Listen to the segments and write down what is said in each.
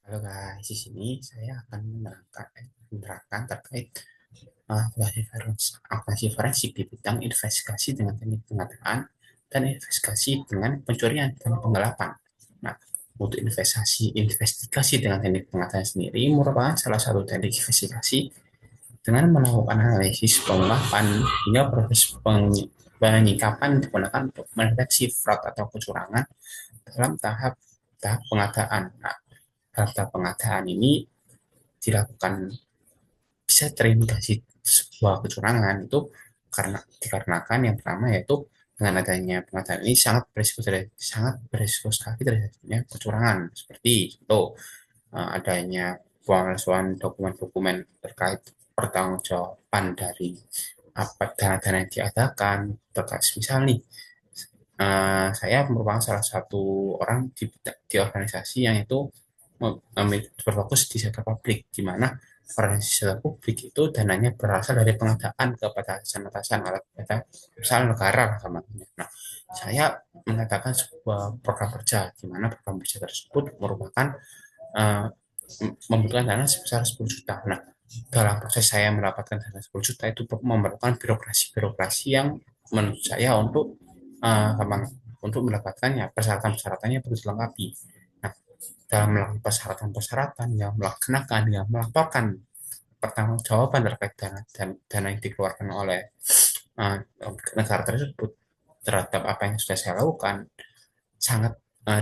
Halo guys, di sini saya akan menerangkan terkait aplikasi forensik di bidang investigasi dengan teknik pengadaan dan investigasi dengan pencurian dan penggelapan. Nah, untuk investigasi dengan teknik pengadaan sendiri merupakan salah satu teknik investigasi dengan melakukan analisis pengungkapan hingga proses penyikapan digunakan untuk mendeteksi fraud atau kecurangan dalam tahap pengadaan. Nah, dalam tahap pengadaan ini dilakukan bisa terindikasi sebuah kecurangan itu dikarenakan yang pertama yaitu dengan adanya pengadaan ini sangat berisiko sekali terjadinya kecurangan seperti itu adanya pemalsuan dokumen-dokumen terkait pertanggungjawaban dari apa dana-dana yang diadakan terkait misal nih saya merupakan salah satu orang di organisasi yang itu berfokus di sektor publik, di mana organisasi sektor publik itu dananya berasal dari pengadaan kepada atasan-atasan alat data usaha negara lah namanya. Nah, saya mengatakan sebuah program kerja, di mana program kerja tersebut merupakan uh, membutuhkan dana sebesar 10 juta. Nah, dalam proses saya mendapatkan dana 10 juta itu memerlukan birokrasi-birokrasi yang menurut saya uh, untuk mendapatkannya persyaratan-persyaratannya perlu dilengkapi. Nah, dalam melakukan persyaratan-persyaratan yang melaksanakan yang melaporkan pertanggungjawaban terkait dana yang dikeluarkan oleh uh, negara tersebut terhadap apa yang sudah saya lakukan sangat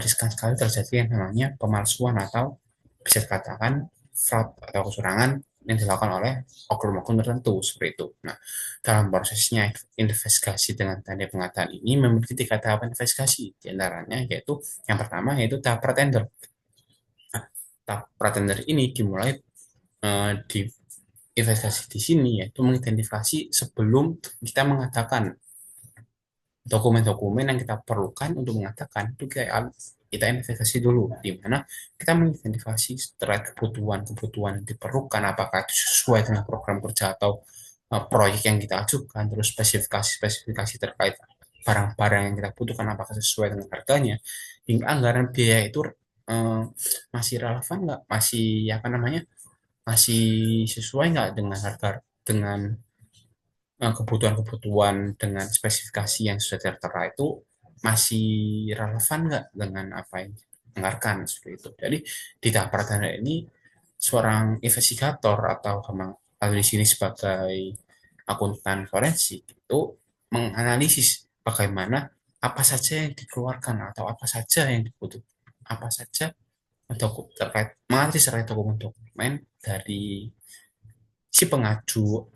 riskan sekali terjadi yang namanya pemalsuan atau bisa dikatakan fraud atau kecurangan yang dilakukan oleh oknum-oknum tertentu seperti itu. Nah, dalam prosesnya investigasi dengan tanda pengadaan ini memiliki tiga tahap investigasi, di antaranya yaitu yang pertama yaitu tahap pretender. Nah, tahap pretender ini dimulai di investasi di sini yaitu mengidentifikasi sebelum kita mengatakan dokumen-dokumen yang kita perlukan untuk mengatakan itu kita investasi dulu di mana kita mengidentifikasi terkait kebutuhan-kebutuhan yang diperlukan apakah itu sesuai dengan program kerja atau proyek yang kita ajukan terus spesifikasi terkait barang-barang yang kita butuhkan apakah sesuai dengan harganya hingga anggaran biaya itu uh, masih relevan nggak masih apa namanya masih sesuai nggak dengan harga dengan kebutuhan-kebutuhan dengan spesifikasi yang sudah tertera itu masih relevan nggak dengan apa yang dianggarkan seperti itu. Jadi di tahap perdana ini seorang investigator atau di sini sebagai akuntan forensik itu menganalisis bagaimana apa saja yang dikeluarkan atau apa saja yang dibutuhkan apa saja atau terkait menganalisis terkait dokumen-dokumen dari si pengaju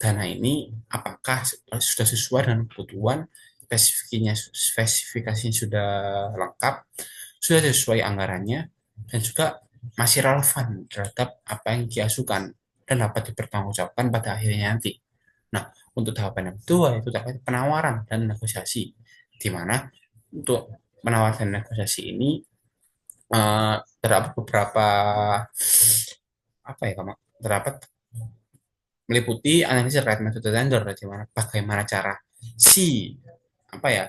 dana ini apakah sudah sesuai dengan kebutuhan, spesifikasinya sudah lengkap, sudah sesuai anggarannya, dan juga masih relevan terhadap apa yang diasukan dan dapat dipertanggungjawabkan pada akhirnya nanti. Nah, untuk tahapan yang kedua itu terkait penawaran dan negosiasi, di mana untuk penawaran dan negosiasi ini terdapat beberapa apa ya, terdapat meliputi analisis terkait metode tender, di mana bagaimana cara si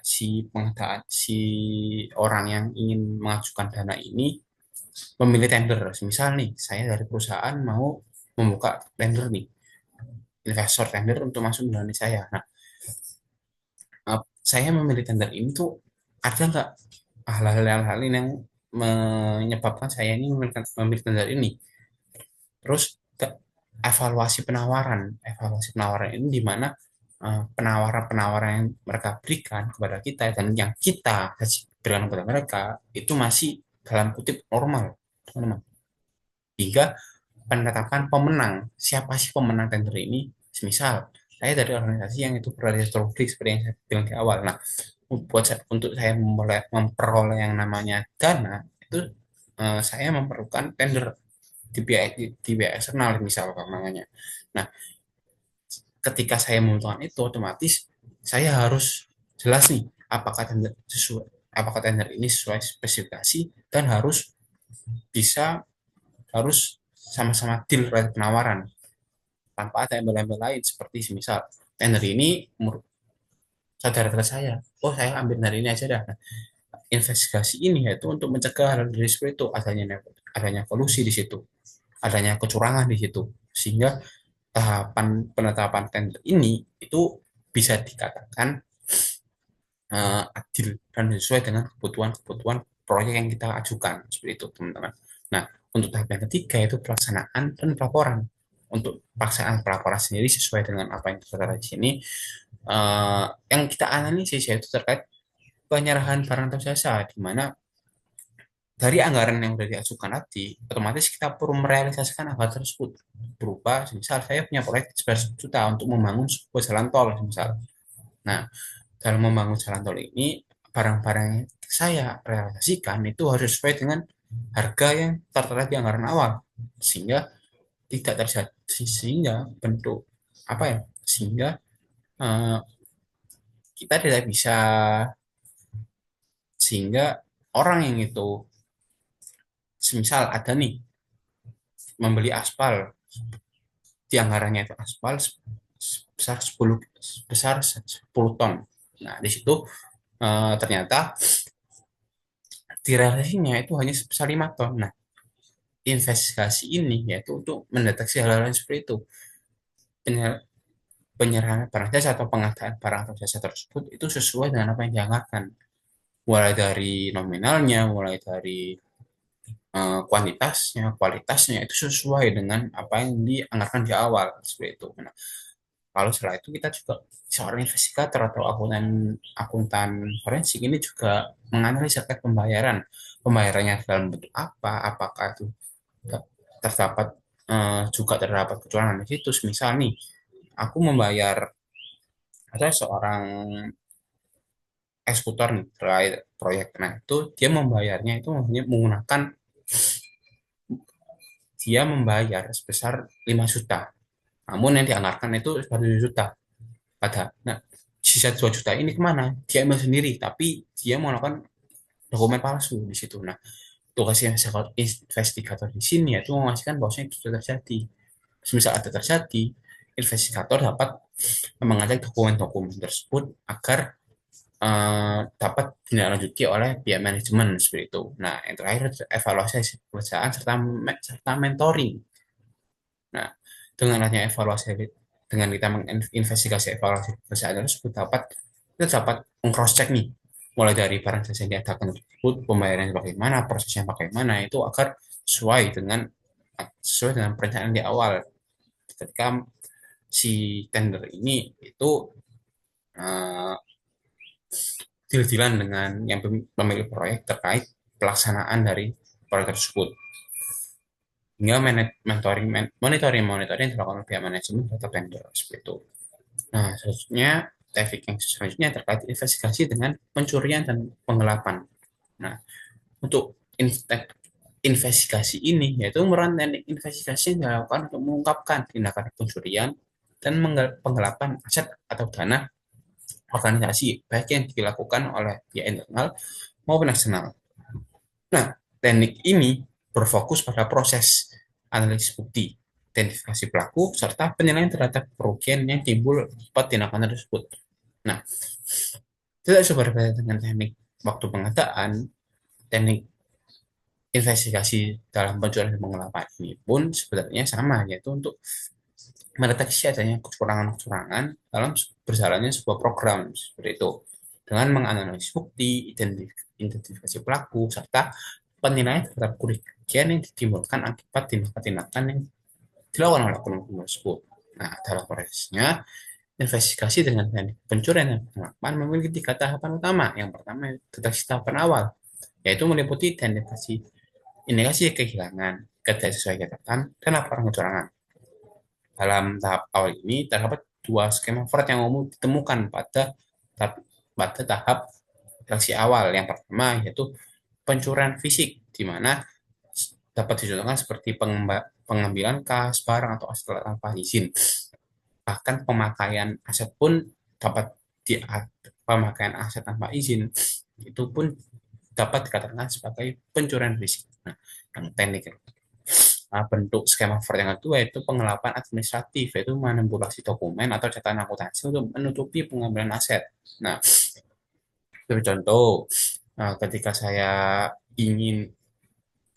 si pengadaan si orang yang ingin mengajukan dana ini memilih tender. Misal nih, saya dari perusahaan mau membuka tender nih, investor tender untuk masuk di dana saya. Nah, saya memilih tender ini tuh ada nggak hal-hal ini yang menyebabkan saya ini memilih tender ini? Terus evaluasi penawaran ini di mana penawaran-penawaran yang mereka berikan kepada kita dan yang kita berikan kepada mereka itu masih dalam kutip normal, teman-teman. Hingga penetapan pemenang, siapa sih pemenang tender ini? Misal, saya dari organisasi yang itu berada di seperti yang saya bilang di awal. Nah, untuk saya memperoleh yang namanya dana, itu saya memerlukan tender di biaya eksternal misal namanya. Nah, ketika saya membutuhkan itu otomatis saya harus jelas nih apakah tender ini sesuai spesifikasi dan bisa harus sama-sama deal terhadap penawaran tanpa ada embel-embel lain seperti misal tender ini saudara saya, oh saya ambil dari ini aja dah. Nah, investigasi ini yaitu untuk mencegah hal dari seperti itu adanya adanya kolusi di situ, adanya kecurangan di situ, sehingga tahapan penetapan tender ini itu bisa dikatakan adil dan sesuai dengan kebutuhan-kebutuhan proyek yang kita ajukan seperti itu teman-teman. Nah, untuk tahap yang ketiga itu pelaksanaan dan pelaporan. Untuk pelaksanaan pelaporan sendiri sesuai dengan apa yang tertera di sini, yang kita analisis yaitu terkait penyerahan barang atau jasa, di mana dari anggaran yang sudah diajukan tadi, otomatis kita perlu merealisasikan anggaran tersebut berupa, misal saya punya proyek 11 juta untuk membangun sebuah jalan tol, misal. Nah, dalam membangun jalan tol ini, barang-barang yang saya realisasikan itu harus sesuai dengan harga yang tertera di anggaran awal, sehingga tidak terjadi, sehingga bentuk apa ya, sehingga eh, kita tidak bisa, sehingga orang yang itu, semisal ada nih membeli aspal, di anggarannya itu aspal sebesar 10 ton. Nah, di situ ternyata di realisasinya itu hanya sebesar 5 ton. Nah, investigasi ini yaitu untuk mendeteksi hal-hal yang seperti itu. Penyerahan barang jasa atau pengadaan barang atau jasa tersebut itu sesuai dengan apa yang dianggarkan. Mulai dari nominalnya, mulai dari kuantitasnya, kualitasnya itu sesuai dengan apa yang dianggarkan di awal seperti itu. Nah, lalu setelah itu kita juga seorang investigator atau akuntan akuntan forensik ini juga menganalisa terkait pembayaran. Pembayarannya dalam bentuk apa? Apakah itu terdapat juga terdapat kecurangan di situ. Misal nih, aku membayar ada seorang eksekutor nih terkait proyek. Nah, itu dia membayarnya itu menggunakan, dia membayar sebesar 5 juta. Namun yang dianggarkan itu 1 juta. Nah, sisa 2 juta ini kemana? Dia ambil sendiri, tapi dia melakukan dokumen palsu di situ. Nah, tugasnya investigator di sini yaitu memastikan bahwasanya itu sudah terjadi. Semisal ada terjadi, investigator dapat mengajak dokumen-dokumen tersebut agar dapat ditindaklanjuti oleh pihak manajemen seperti itu. Nah, yang terakhir evaluasi hasil pekerjaan serta mentoring. Nah, dengan adanya evaluasi, dengan kita menginvestigasi evaluasi pekerjaan tersebut, kita dapat meng-cross check nih, mulai dari barang jasa yang diadakan tersebut, pembayarannya bagaimana, prosesnya bagaimana, itu agar sesuai dengan perencanaan di awal. Ketika si tender ini itu uh, deal-dealan dengan yang pemilik proyek terkait pelaksanaan dari proyek tersebut. Hingga monitoring dilakukan oleh pihak manajemen atau vendor seperti itu. Nah, selanjutnya teknik yang selanjutnya terkait investigasi dengan pencurian dan penggelapan. Nah, untuk investigasi ini yaitu merupakan teknik investigasi yang dilakukan untuk mengungkapkan tindakan pencurian dan penggelapan aset atau dana organisasi, baik yang dilakukan oleh pihak internal maupun eksternal. Nah, teknik ini berfokus pada proses analisis bukti, identifikasi pelaku, serta penilaian terhadap kerugian yang timbul akibat tindakan tersebut. Nah, tidak berbeda dengan teknik waktu pengadaan, teknik investigasi dalam pencurian dan penggelapan ini pun sebenarnya sama, yaitu untuk mendeteksi adanya kecurangan-kecurangan dalam berjalannya sebuah program seperti itu dengan menganalisis bukti, identifikasi pelaku, serta penilaian terhadap kerugian yang ditimbulkan akibat tindakan-tindakan yang dilakukan oleh oknum tersebut. Nah, dalam prosesnya, investigasi dengan teknik pencurian dan penggelapan memiliki 3 tahapan utama. Yang pertama, deteksi tahapan awal, yaitu meliputi identifikasi indikasi kehilangan, ketidaksesuaian dan laporan kecurangan. Dalam tahap awal ini terdapat 2 skema fraud yang umum ditemukan pada tahap deteksi awal. Yang pertama yaitu pencurian fisik, di mana dapat dicontohkan seperti pengambilan kas, barang, atau aset tanpa izin. Bahkan pemakaian aset pun dapat di pemakaian aset tanpa izin itu pun dapat dikatakan sebagai pencurian fisik. Nah, yang teknik bentuk skema fraud yang kedua yaitu penggelapan administratif, yaitu manipulasi dokumen atau catatan akuntansi untuk menutupi pengambilan aset. Nah, sebagai contoh, ketika saya ingin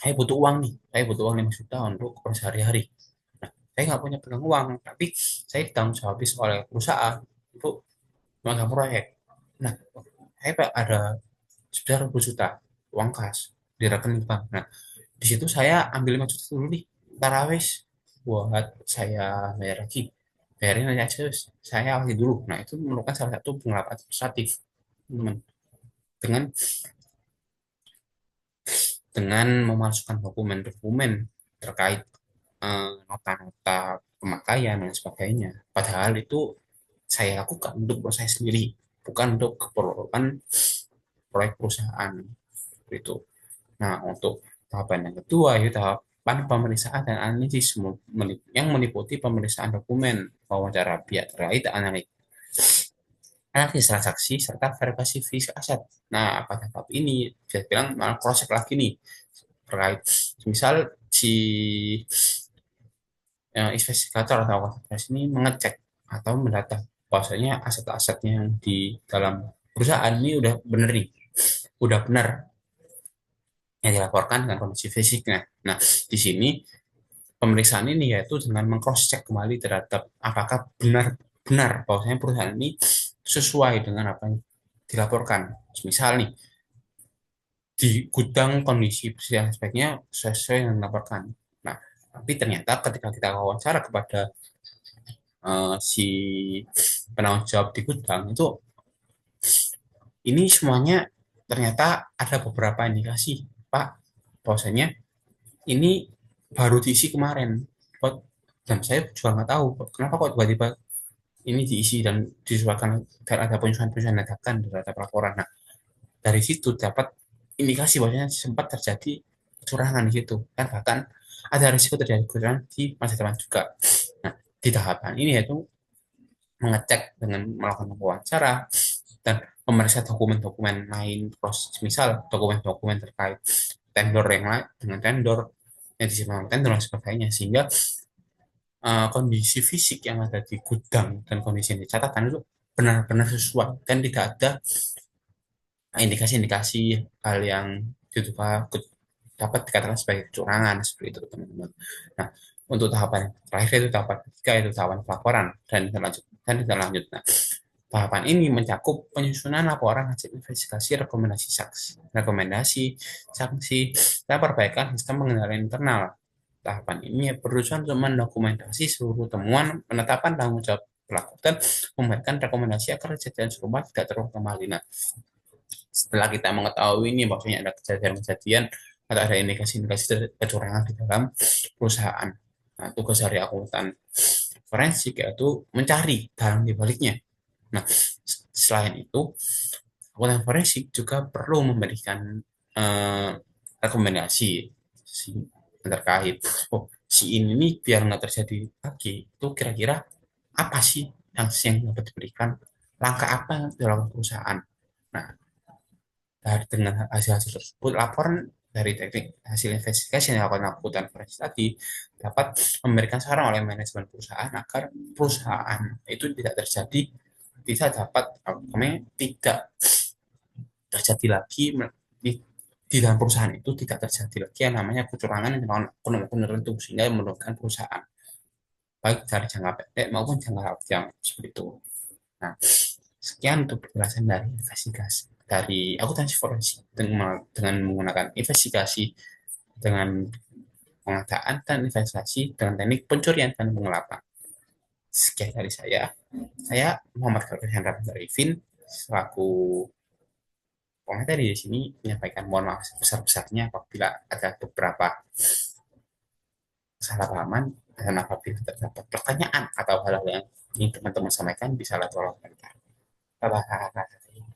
saya butuh uang 5 juta untuk keperluan sehari-hari. Nah, saya nggak punya pegang uang, tapi saya ditanggung jawab oleh perusahaan untuk memegang proyek. Nah, saya ada sekitar 20 juta uang kas di rekening bank. Nah, di situ saya ambil 5 juta dulu nih, tarawis buat saya bayar lagi. Bayarin aja, saya awasi dulu. Nah, itu merupakan salah satu pengelapan administratif, teman. Dengan memasukkan dokumen-dokumen terkait nota-nota pemakaian dan sebagainya. Padahal itu saya lakukan untuk proses sendiri, bukan untuk keperluan proyek perusahaan itu. Nah, untuk tahapan yang kedua itu tahapan pemeriksaan dan analisis yang meliputi pemeriksaan dokumen, wawancara pihak terkait, analisis transaksi serta verifikasi fisik aset. Nah, pada tahap ini saya bilang malah cross check lagi nih terkait misal si investigator atau akuntan ini mengecek atau mendata bahwasanya aset-asetnya yang di dalam perusahaan ini udah benar nih, udah benar yang dilaporkan dengan kondisi fisiknya. Nah, di sini pemeriksaan ini yaitu dengan mengcross check kembali terhadap apakah benar-benar bahwasanya perusahaan ini sesuai dengan apa yang dilaporkan. Misal nih, di gudang kondisi bersih dan aspeknya sesuai yang dilaporkan. Nah, tapi ternyata ketika kita wawancara kepada si penanggung jawab di gudang itu, ini semuanya ternyata ada beberapa indikasi, Pak, bahwasanya ini baru diisi kemarin. Dan saya juga nggak tahu kenapa kok tiba-tiba ini diisi dan disesuaikan dan ada penyusunan-penyusunan dadakan terhadap laporan. Nah, dari situ dapat indikasi bahwasanya sempat terjadi kecurangan di situ, dan bahkan ada risiko terjadi kecurangan di masa depan juga. Nah, di tahapan ini yaitu mengecek dengan melakukan wawancara dan memeriksa dokumen-dokumen lain, proses misal dokumen-dokumen terkait tender yang lain dengan tender yang disimpan tender dan sebagainya, sehingga kondisi fisik yang ada di gudang dan kondisi yang dicatatkan itu benar-benar sesuai dan tidak ada indikasi-indikasi hal yang diduga dapat dikatakan sebagai kecurangan seperti itu, teman-teman. Nah, untuk tahapan terakhir itu tahapan ketiga, itu tahapan pelaporan dan lanjut. Nah, tahapan ini mencakup penyusunan laporan hasil investigasi, rekomendasi sanksi, dan perbaikan sistem pengendalian internal. Tahapan ini bertujuan untuk mendokumentasi seluruh temuan, penetapan tanggung jawab pelaku, dan memberikan rekomendasi agar kejadian serupa tidak terulang kembali. Nah, setelah kita mengetahui ini bahwasanya ada kejadian-kejadian atau ada indikasi-indikasi kecurangan di dalam perusahaan, nah, tugas dari akuntan forensik yaitu mencari dalam di baliknya. Nah, selain itu, akuntan forensik juga perlu memberikan eh, rekomendasi terkait, oh, si ini nih biar nggak terjadi lagi, itu kira-kira apa sih yang dapat diberikan, langkah apa yang dilakukan perusahaan. Nah, dengan hasil-hasil tersebut, laporan dari teknik hasil investigasi yang dilakukan akuntan forensik tadi dapat memberikan saran oleh manajemen perusahaan agar perusahaan itu tidak terjadi, bisa dapat tidak terjadi lagi di, di dalam perusahaan itu tidak terjadi lagi yang namanya kecurangan yang dilakukan oknum-oknum tertentu, sehingga merugikan perusahaan baik dari jangka pendek maupun jangka panjang seperti itu. Nah, sekian untuk penjelasan dari investigasi dari akuntansi forensik dengan menggunakan investigasi dengan pengadaan dan investasi dengan teknik pencurian dan penggelapan. Sekian dari saya. Saya Muhammad Hendra dari Vin selaku komentar di sini menyampaikan mohon maaf sebesar-besarnya apabila ada beberapa kesalahpahaman, dan apabila terdapat pertanyaan atau hal-hal yang ingin teman-teman sampaikan bisa langsung komentar. Bye-bye.